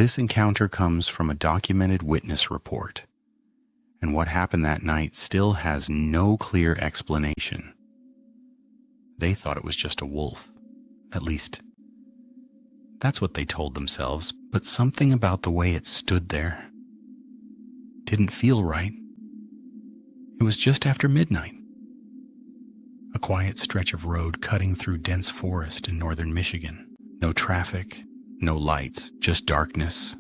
This encounter comes from a documented witness report, and what happened that night still has no clear explanation. They thought it was just a wolf. At least, that's what they told themselves, but something about the way it stood there didn't feel right. It was just after midnight. A quiet stretch of road cutting through dense forest in northern Michigan. No traffic, no lights, just darkness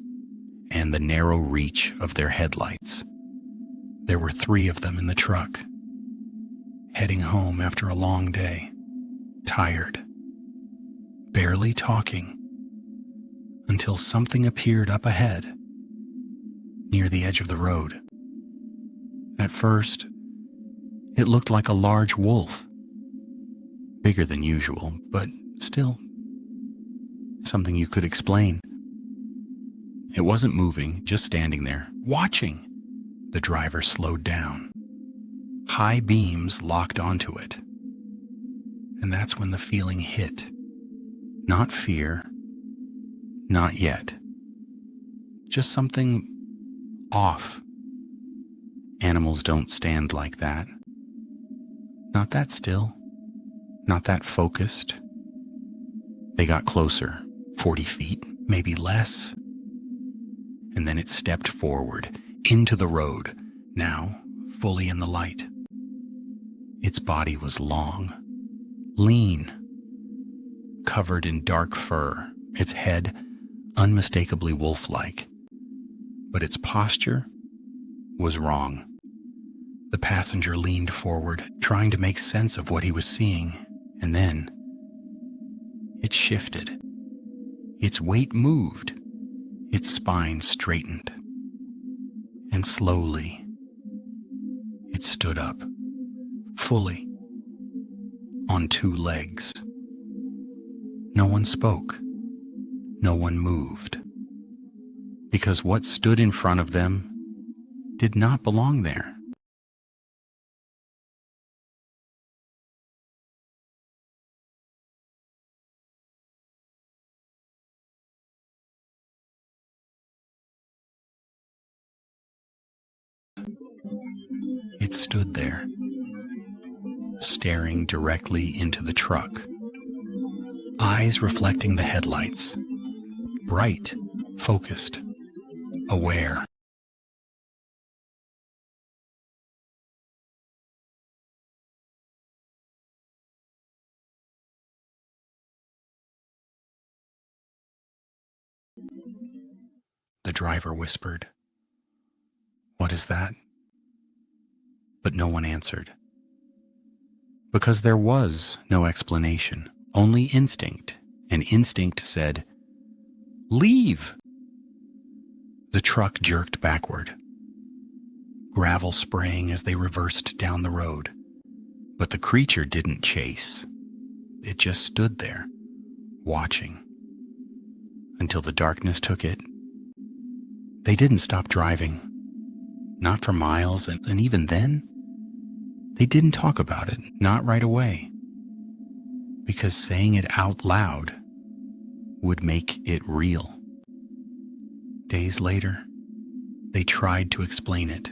and the narrow reach of their headlights. There were 3 of them in the truck, heading home after a long day, tired, barely talking, until something appeared up ahead, near the edge of the road. At first, it looked like a large wolf, bigger than usual, but still something you could explain. It wasn't moving, just standing there, watching. The driver slowed down. High beams locked onto it. And that's when the feeling hit. Not fear, not yet. Just something off. Animals don't stand like that. Not that still, not that focused. They got closer, 40 feet, maybe less. And then it stepped forward, into the road, now fully in the light. Its body was long, lean, covered in dark fur, its head unmistakably wolf-like. But its posture was wrong. The passenger leaned forward, trying to make sense of what he was seeing, and then it shifted. Its weight moved. Its spine straightened. And slowly, it stood up, fully, on 2 legs. No one spoke. No one moved. Because what stood in front of them did not belong there. It stood there, staring directly into the truck, eyes reflecting the headlights, bright, focused, aware. The driver whispered, "What is that?" But no one answered. Because there was no explanation, only instinct, and instinct said, "Leave!" The truck jerked backward, gravel spraying as they reversed down the road. But the creature didn't chase. It just stood there, watching, until the darkness took it. They didn't stop driving, not for miles, and even then, they didn't talk about it, not right away, because saying it out loud would make it real. Days later, they tried to explain it.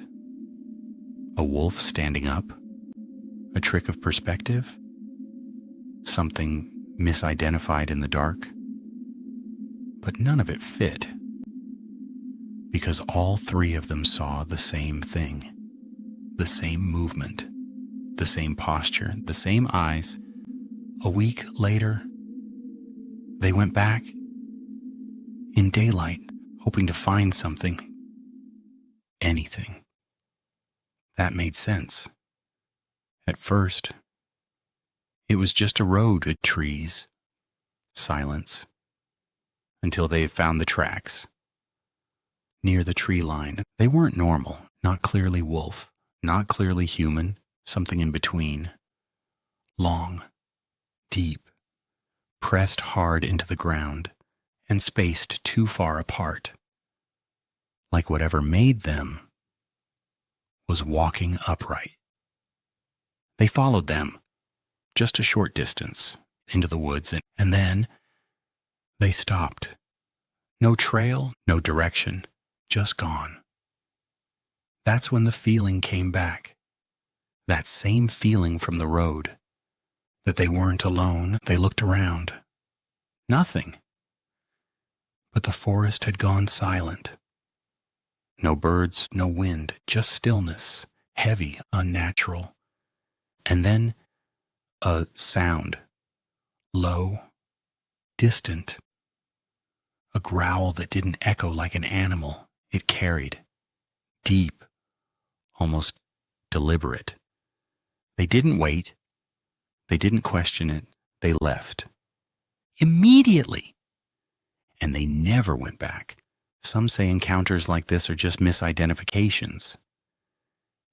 A wolf standing up, a trick of perspective, something misidentified in the dark. But none of it fit, because all 3 of them saw the same thing, the same movement, the same posture, the same eyes. A week later, they went back in daylight, hoping to find something, anything. That made sense. At first, it was just a road with trees, silence, until they found the tracks. Near the tree line, they weren't normal, not clearly wolf, not clearly human, something in between. Long, deep, pressed hard into the ground, and spaced too far apart. Like whatever made them was walking upright. They followed them, just a short distance, into the woods, and then they stopped, No trail, no direction, just gone. That's when the feeling came back. That same feeling from the road. That they weren't alone. They looked around. Nothing. But the forest had gone silent. No birds, no wind, just stillness, heavy, unnatural. And then a sound, low, distant. A growl that didn't echo like an animal. It carried, deep, almost deliberate. They didn't wait. They didn't question it. They left. Immediately. And they never went back. Some say encounters like this are just misidentifications.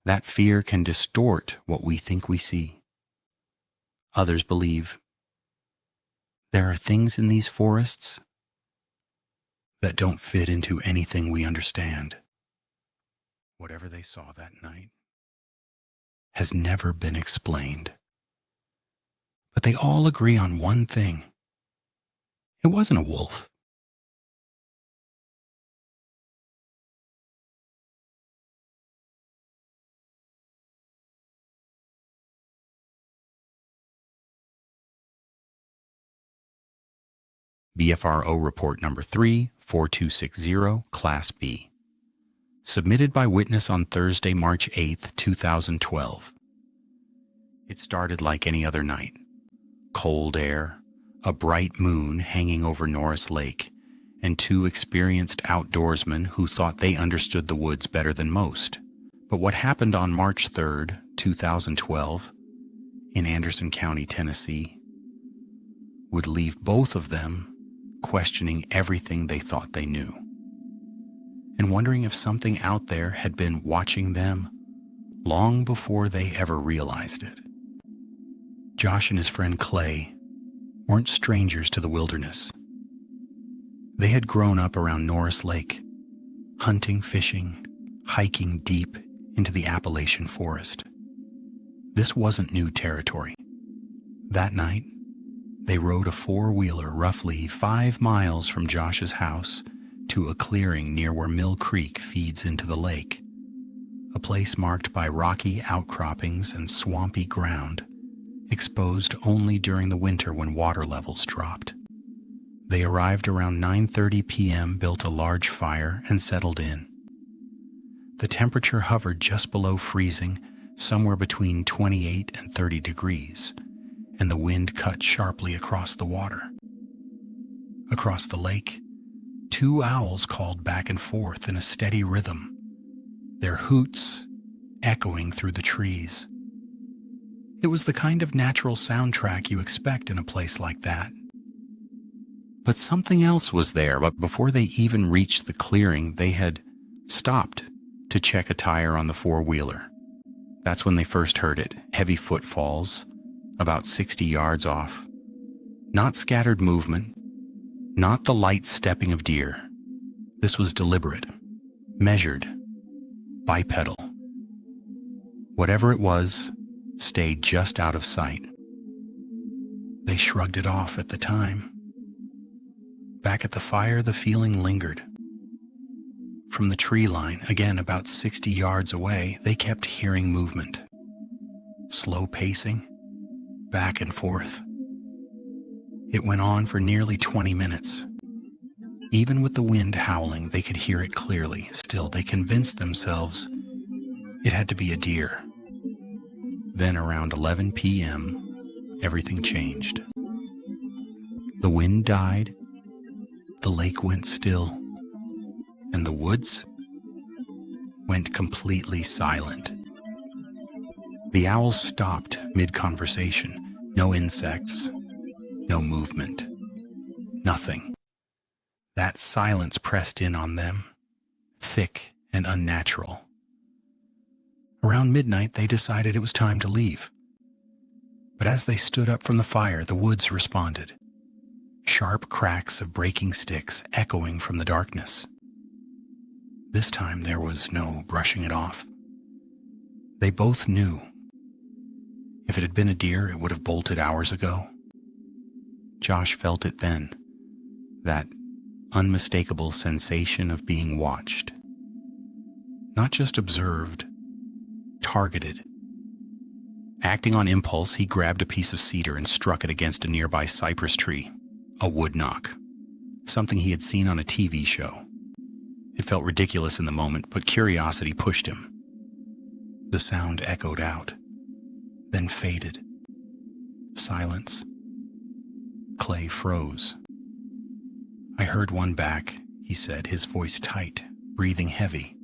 That fear can distort what we think we see. Others believe there are things in these forests that don't fit into anything we understand. Whatever they saw that night has never been explained. But they all agree on one thing. It wasn't a wolf. BFRO Report Number 3, 4260, Class B. Submitted by witness on Thursday, March 8, 2012. It started like any other night. Cold air, a bright moon hanging over Norris Lake, and two experienced outdoorsmen who thought they understood the woods better than most. But what happened on March 3, 2012, in Anderson County, Tennessee, would leave both of them questioning everything they thought they knew, and wondering if something out there had been watching them long before they ever realized it. Josh and his friend Clay weren't strangers to the wilderness. They had grown up around Norris Lake, hunting, fishing, hiking deep into the Appalachian forest. This wasn't new territory. That night, they rode a four-wheeler roughly 5 miles from Josh's house to a clearing near where Mill Creek feeds into the lake, a place marked by rocky outcroppings and swampy ground, exposed only during the winter when water levels dropped. They arrived around 9:30 p.m., built a large fire, and settled in. The temperature hovered just below freezing, somewhere between 28 and 30 degrees, and the wind cut sharply across the water. Across the lake, 2 owls called back and forth in a steady rhythm, their hoots echoing through the trees. It was the kind of natural soundtrack you expect in a place like that. But something else was there, but before they even reached the clearing, they had stopped to check a tire on the four-wheeler. That's when they first heard it, heavy footfalls, about 60 yards off. Not scattered movement, not the light stepping of deer. This was deliberate, measured, bipedal. Whatever it was, stayed just out of sight. They shrugged it off at the time. Back at the fire, the feeling lingered. From the tree line, again about 60 yards away, they kept hearing movement. Slow pacing, back and forth. It went on for nearly 20 minutes. Even with the wind howling, they could hear it clearly. Still, they convinced themselves it had to be a deer. Then around 11 p.m., everything changed. The wind died, the lake went still, and the woods went completely silent. The owls stopped mid-conversation. No insects, no movement, nothing. That silence pressed in on them, thick and unnatural. Around midnight, they decided it was time to leave. But as they stood up from the fire, the woods responded. Sharp cracks of breaking sticks echoing from the darkness. This time there was no brushing it off. They both knew. If it had been a deer, it would have bolted hours ago. Josh felt it then, that unmistakable sensation of being watched. Not just observed, targeted. Acting on impulse, he grabbed a piece of cedar and struck it against a nearby cypress tree. A wood knock. Something he had seen on a TV show. It felt ridiculous in the moment, but curiosity pushed him. The sound echoed out, then faded. Silence. Clay froze. "I heard one back," he said, his voice tight, breathing heavy.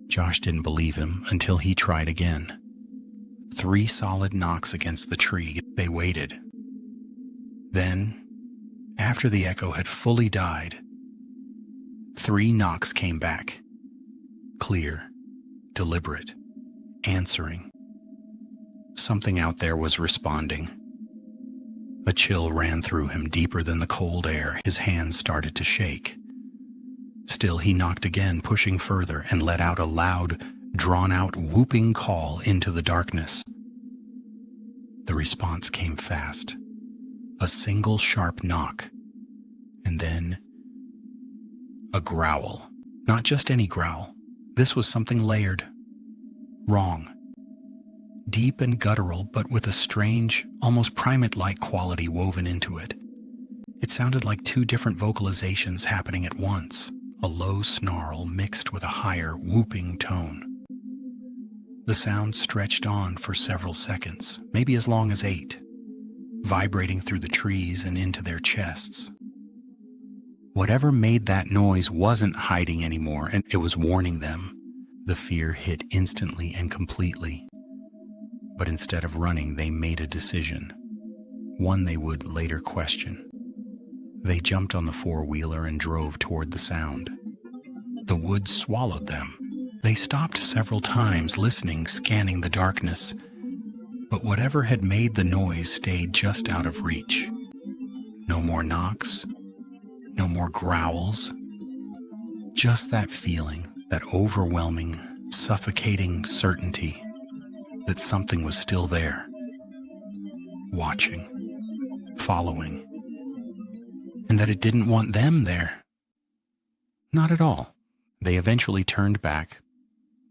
Josh didn't believe him until he tried again. 3 solid knocks against the tree. They waited. Then, after the echo had fully died, 3 knocks came back. Clear, deliberate, answering. Something out there was responding. A chill ran through him deeper than the cold air. His hands started to shake. Still, he knocked again, pushing further, and let out a loud, drawn-out, whooping call into the darkness. The response came fast. A single sharp knock, and then a growl. Not just any growl. This was something layered. Wrong. Deep and guttural, but with a strange, almost primate-like quality woven into it. It sounded like 2 different vocalizations happening at once, a low snarl mixed with a higher, whooping tone. The sound stretched on for several seconds, maybe as long as 8, vibrating through the trees and into their chests. Whatever made that noise wasn't hiding anymore, and it was warning them. The fear hit instantly and completely. But instead of running, they made a decision, one they would later question. They jumped on the 4-wheeler and drove toward the sound. The woods swallowed them. They stopped several times, listening, scanning the darkness. But whatever had made the noise stayed just out of reach. No more knocks, no more growls. Just that feeling, that overwhelming, suffocating certainty that something was still there, watching, following, and that it didn't want them there. Not at all. They eventually turned back,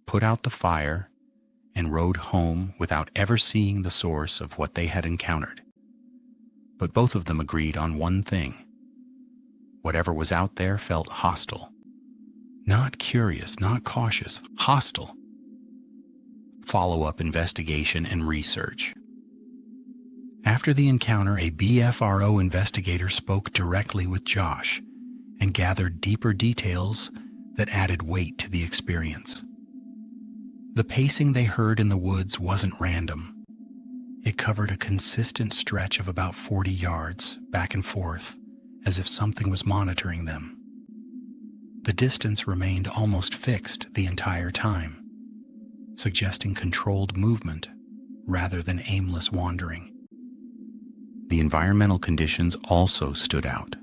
put out the fire, and rode home without ever seeing the source of what they had encountered. But both of them agreed on one thing. Whatever was out there felt hostile. Not curious, not cautious, hostile. Follow-up investigation and research. After the encounter, a BFRO investigator spoke directly with Josh and gathered deeper details that added weight to the experience. The pacing they heard in the woods wasn't random. It covered a consistent stretch of about 40 yards, back and forth, as if something was monitoring them. The distance remained almost fixed the entire time, suggesting controlled movement rather than aimless wandering. The environmental conditions also stood out.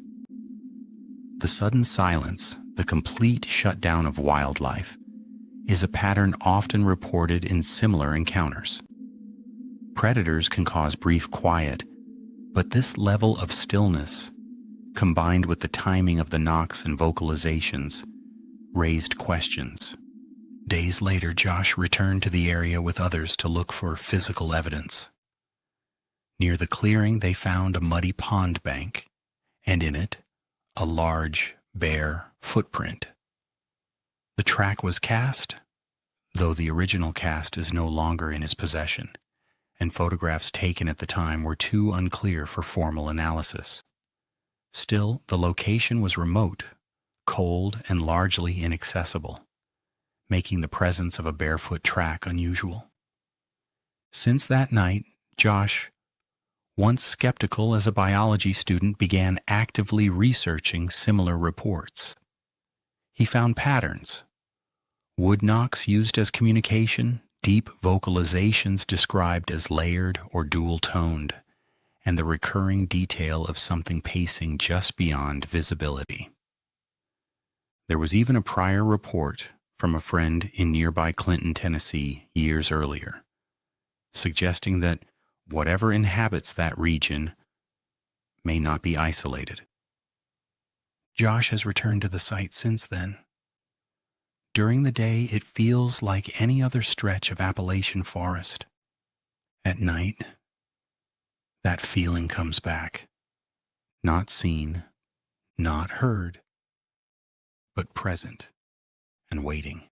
The sudden silence, the complete shutdown of wildlife, is a pattern often reported in similar encounters. Predators can cause brief quiet, but this level of stillness, combined with the timing of the knocks and vocalizations, raised questions. Days later, Josh returned to the area with others to look for physical evidence. Near the clearing, they found a muddy pond bank, and in it, a large, bare footprint. The track was cast, though the original cast is no longer in his possession, and photographs taken at the time were too unclear for formal analysis. Still, the location was remote, cold, and largely inaccessible, making the presence of a barefoot track unusual. Since that night, Josh, once skeptical as a biology student, began actively researching similar reports. He found patterns. Wood knocks used as communication, deep vocalizations described as layered or dual-toned, and the recurring detail of something pacing just beyond visibility. There was even a prior report from a friend in nearby Clinton, Tennessee, years earlier, suggesting that whatever inhabits that region may not be isolated. Josh has returned to the site since then. During the day, it feels like any other stretch of Appalachian forest. At night, that feeling comes back. Not seen, not heard, but present and waiting.